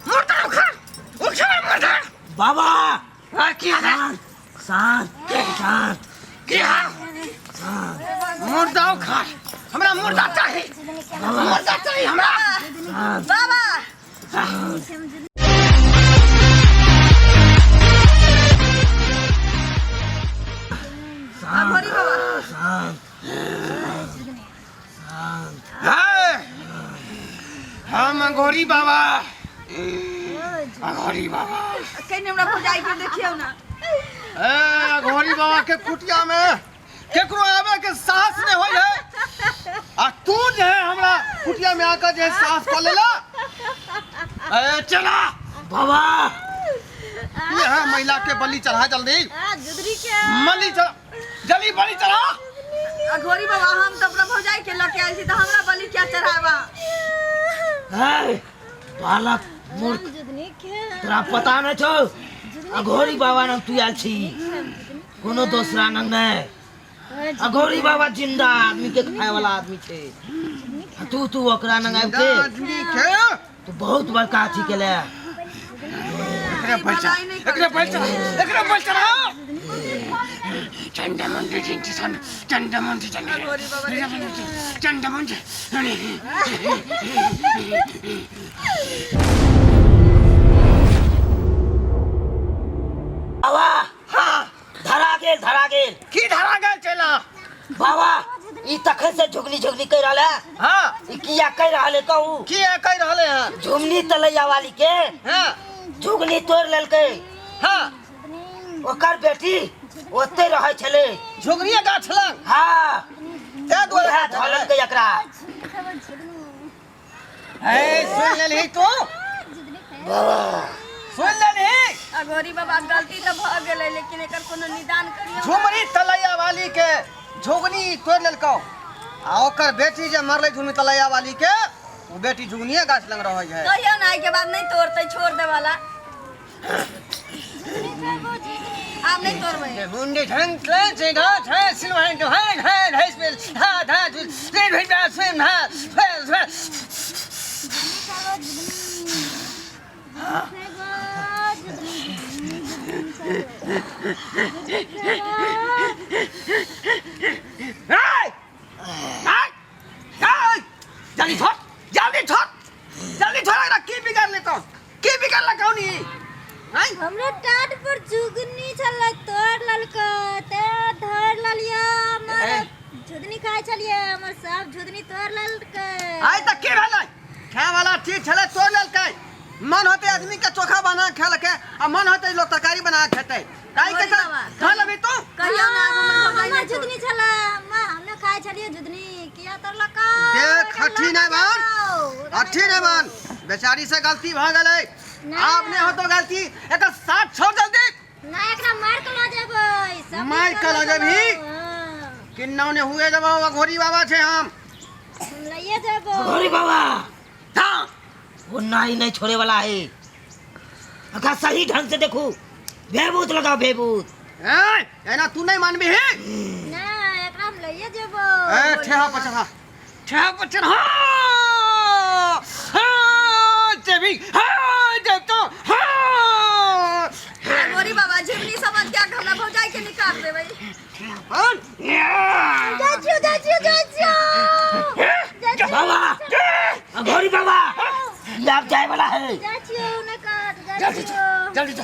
मुर्दा उखाड़ मुर्दा बाबा की शांत शांत शांत क्या मुर्दा उखाड़ हमरा मुर्दा चाहिए हमरा बाबा शांत बाबा शांत हम अघोरी बाबा अघोरी बाबा कहीं हमरा भौजाई के देखियो ना अघोरी बाबा के कुटिया में केकरो आवे के साहस नहीं होय है आ तू जे हमरा कुटिया में आकर जे साहस कर लेला चला बाबा ये है महिला के बलि चढ़ा जल्दी जुदरी के बलि चढ़ा जल्दी बलि चढ़ा अघोरी बाबा हम तो अपना भौजाई के लेके आइल छी तो हमरा बलि क्या चढ़ावा बालक मूर्ख तोरा पता नहीं छो अघोरी बाबा नाम तू आयल छी कोनो दूसरा नाम नहीं अघोरी बाबा जिंदा आदमी के खाए वाला आदमी छे तू ओकरा नाम आब के आदमी के तू बहुत बड़का अथी केले एकरा पैसा चंडमुंडी चंडमुंडी बाबा हाँ धरा गेल की धरा गेल चला बाबा ई तखन से झुगनी कह रहल है हां ई किया कह रहल है कहू की कह रहले हैं झुमनी तलैया वाली के हां झुगनी तोड़ लेलकै हां ओकर बेटी ओते रहै छले झुगनिया गाछ लग हां ते दुआरे उहे धललकै एकरा ए सुन लेली तू बाबा सुन लेली अघोरी बाबा गलती तो भ गेलै लेकिन एकर कोनो निदान करियो झुमरी तलैया वाली के झुगनी तोड़ लेलकौ आ ओकर बेटी जे मरले झुमरी तलैया वाली के वो बेटी झुगनिया गाछ लग रहै है कहियो ना के बाद नहीं तोड़ते छोड़ दे वाला आप नहीं तोड़बै मुंडे ढंग ले जेगा है सिलवाइन तो है स्पेल हा धा से भेजा से ना जल्दी छोड़ की बिगाड़ ले कौन नहीं हमरा टाट पर जुगनी छलै तोड़ ललकै ते धर ललिया हमर जुदनी खाय छलिए हमर सब जुदनी तोड़ ललकै आइ तक के भेलै खाय वाला चीज छले तोड़ लेलकै मन होते आदमी के चोखा बना खा लके आ मन होते लोग तरकारी बना खेते काई के खा लेबी तू कहियो ना हमर जुदनी छलै हमने खाय छलिए जुदनी किया तोड़ लकै देख हठी नहीं बन बेचारी से गलती भ गेलै आप ने हो तो गलती एक साथ छोड़ जल्दी ना एकरा मार के ल जेबै सब मार के ल जेबही किन्नौ ने हुए जब अघोरी बाबा छे हम लइए जेबै अघोरी बाबा हां वो नहीं छोड़े वाला है अगर सही ढंग से देखो भेबूत लगाओ भेबूत एना तू नहीं मानबी है ना एकरा हम लइए जेबै ए ठेहा पछन हां जेबी जब तो अघोरी बाबा झिमनी समझ के हमरा भौजाई के निकाल देबै बाबा अघोरी बाबा लाग जाए वाला है जल्दी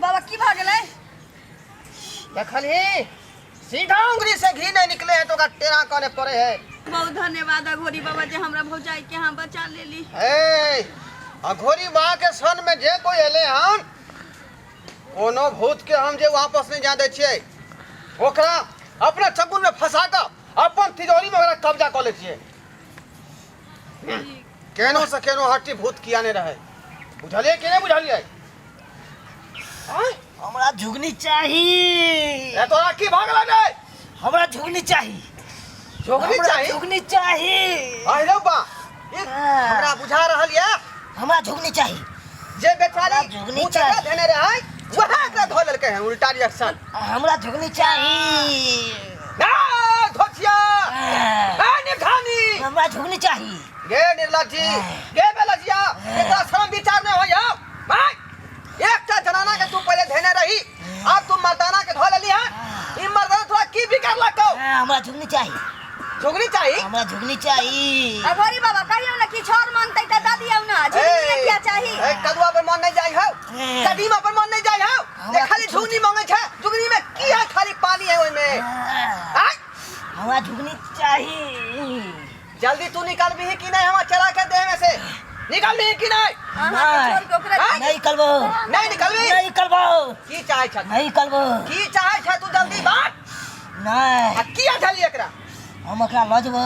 बाबा की भ गेलै देखली सीधा उंगली से घी नहीं निकले है तो का टेरा करने पड़े है बहुत धन्यवाद अघोरी बाबा जे हमरा भौजाई के हां बचा लेली अघोरी बा के सन में जे कोई एले हम कोनो भूत के हम जे वापस नहीं जा दे छिए ओकरा अपना चप्पल में फंसा के अपन तिजोरी में ओकरा कब्जा कर ले छिए केनो से केनो हट्टी भूत किया नहीं रहे बुझलिए कि नहीं बुझलिए हमरा झुगनी चाहिए ए तोरा की भाग लगे हमरा झुगनी चाहिए झुगनी चाहिए अरे बा हमरा बुझा रहल या हमरा झुगनी चाहिए जे बेचारी झुगनी चाहिए देने रहे वहां एकरा धो लेलके हैं उल्टा रिएक्शन हमरा झुगनी चाहिए धोतिया ने खानी हमरा झुगनी चाहिए। गे निर्लज्जी गे बेलजिया एकरा शर्म विचार नहीं होया भाई एकटा जनाना के तू पहले धेने रही अब तू मर्दाना के धो लेली है ई मर्दाना थोड़ा की बिगाड़ लगतो हमरा झुगनी चाहिए। झुगनी चाहिए हमरा झुगनी चाहिए। अघोरी बाबा कहियो ना कि छोर मानतै त दादी आउ ना झुगनी में क्या चाहिए। ए कदुआ पर मन नहीं जाई हो कदीमा पर मन नहीं जाई हो ये खाली झुगनी मांगे छे झुगनी में की है खाली पानी है ओय में आय हमरा झुगनी चाहिए। जल्दी तू निकाल भी कि नहीं हम चला के दे में से निकाल भी कि नहीं छोड़ के ओकरा नहीं करबो नहीं निकलबी नहीं करबो की चाहे छ नहीं करबो की चाहे छ तू जल्दी बात नहीं आ किया झली एकरा हम एकरा ल जबो।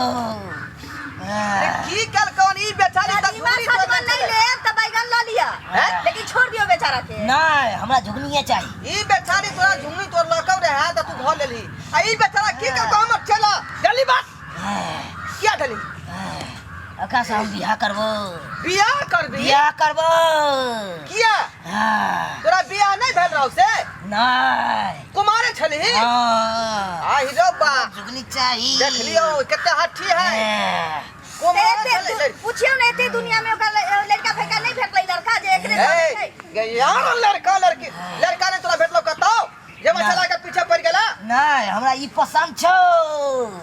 की कल कौन ई बेचारी तक दादी मां सजमन नहीं ले त बैगन ल लिया लेकिन छोड़ दियो बेचारा के। नहीं हमरा झुगनी चाहिए। ई बेचारी तोरा झुंगनी तोर लकौ रहे त तू धो लेली आ ई बेचारा की कल कौन मत चला जल्दी बात किया झली अका से हम बियाह करबो। बियाह करबी बियाह करबो किया तोरा बियाह नहीं भेल रहौ से नहीं कुमारे छली आ हीरो बा झुगनी चाहिए। देख लियो कितना हठी है कुमारे छली पूछियो ना एते दुनिया में ओकरा लड़का फेंका नहीं फेंकलै लड़का जे एकरे यार लड़का लड़की लड़का ने तोरा भेटलो कतो जे मछला के पीछे पड़ गेला नहीं हमरा ई पसंद छौ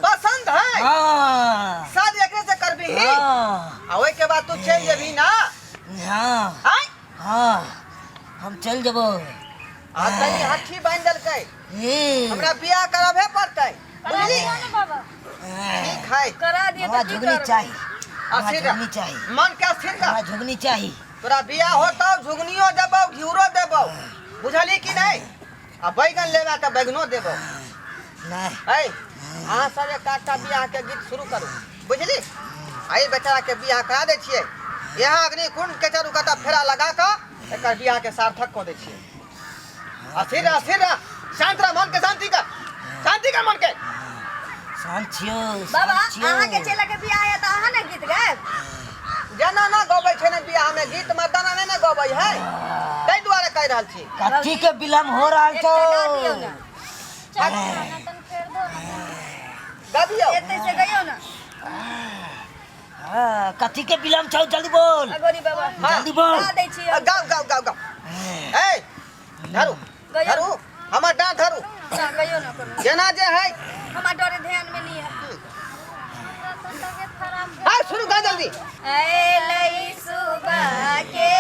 पसंद है हां शादी एकरे से करबी हां आ ओए के बाद तू चल जेबी ना हां आय हां हम चल जबो। आ तनी हठी बांध देलकै ए हमरा बियाह कराबे पड़तै बुझली बाबा ठीक है करा दिए हमरा त की झुगनी करब। चाहिए। हमरा अस्थिर झुगनी चाहिए। मन के अस्थिर का हमरा झुगनी चाहिए। तोरा बियाह होतौ झुगनियो देबौ घिउरो देबौ बुझली कि नहीं आ बैगन लेबा त बैगनो देबौ नहीं है अहाँ सब एक काटा बियाह के गीत शुरू करू बुझली आई बेचारा के बियाह करा दे छियै यहाँ अग्नि कुंड के चारू कटा फेरा लगा के एकर बियाह के सार्थक कऽ दै छियै अस्थिर रह शांत रह मन के शांति का मन के शांत छियो बाबा शांत छियो। अहाँ के चेला के बियाह है त अहाँ ने गीत गायब जना ना गबै छै ने बियाह में गीत मर्दाना नहीं ने गबै है ताहि दुआरे कहि रहल छी कथी के विलम्ब हो रहा एक छौ गा दियो ना तन फेर दो गाबियो एते से गइयो ना हां कथी के विलम्ब छौ जल्दी बोल अघोरी बाबा जल्दी बोल। गा दै छी गाओ ए धरू धरू हमर डांट धरू ना गइयो ना कोनो जना जे है हमार डरे ध्यान में नहीं है। तबियत खराब आ शुरू कर जल्दी ऐलै सुबह के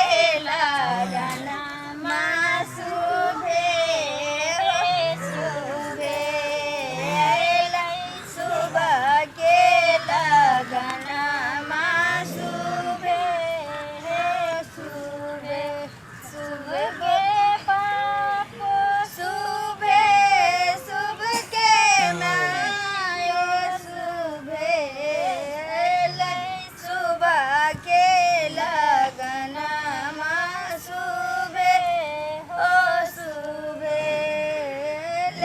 लगना मासुभे सुभे ऐलै सुबह के लगना मासुभे सुभे सुबह के बाप सुभे शुभ के मायो सुभे ऐलै सुबह के लगना सुबे हो सुबे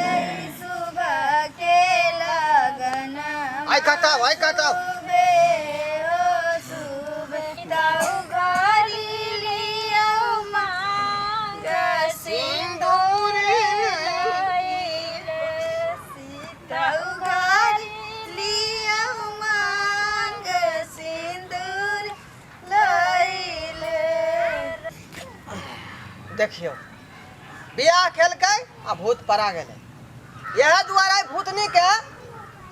ऐलै सुबह के लगना आई काटाओ सुबे ओ सुबे दाऊ घरी लियो मांग सिंदूर लइले दाऊ घरी लियो मांग सिंदूर लइले। देखियो बियाह खेलकै आ भूत परा गेलै यह दुआरे भूतनी के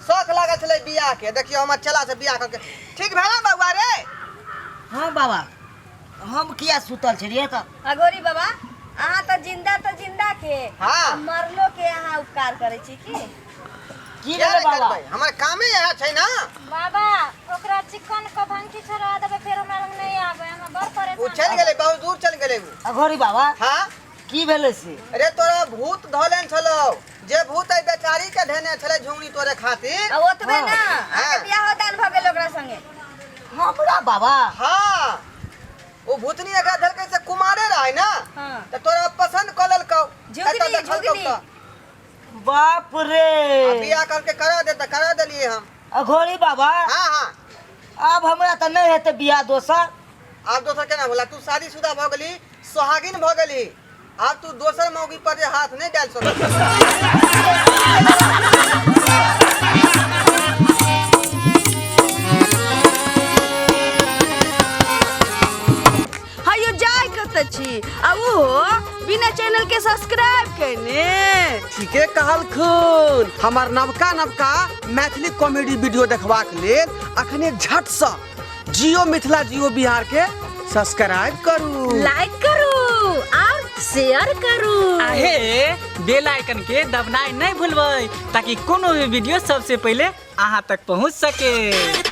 शौक लागल छलै बियाह के देखियो हमर चला से बियाह करके ठीक भेल बउआ रे हां बाबा हम किया सुतल छलिए त अघोरी बाबा अहाँ तो जिंदा के हाँ। आ मरलो के अहाँ उपकार करे छी की की क्या भेलै रे बाबा करबै हमर कामे यह छै ना बाबा ओकरा चिकन का भंकी छोड़ा देबे फिर हमरा लग नहीं आबे हम बड़ उ परेशान चल गेलै बहुत दूर चल गेलै उ अघोरी बाबा हां की भेलै से अरे तोरा भूत धोलेन छलो जे भूत है बेचारी के धेने छले झुंगनी तोरे खातिर आ ओतबे हाँ। ना अहाँ के बियाह दान भ गेल ओकरा संगे हमरा बाबा हां वो भूतनी एकरा धलकै से कुमारे रहे ना हां त तोरा पसंद क लेलकौ झुगनी बाप रे बियाह करके करा दे त करा देलिए हम अघोरी बाबा हां हां अब हमरा त नहीं हेते बियाह दोसर आप दोसर केना बोला तू शादीशुदा भ गेली सोहागिन भ गेली अब तू दोसर मौगी पर जे हाथ नहीं डाल सक के सब्सक्राइब करने। ठीके कहल खून। हमार नवका नवका मैथिली कॉमेडी वीडियो देखबाक लेल अखने झट से जियो मिथिला जियो बिहार के सब्सक्राइब करू, लाइक करू और शेयर करू। आहे बेल आइकन के दबनाई नहीं भूलबै ताकि कोनो भी वीडियो सबसे पहले अहाँ तक पहुंच सके।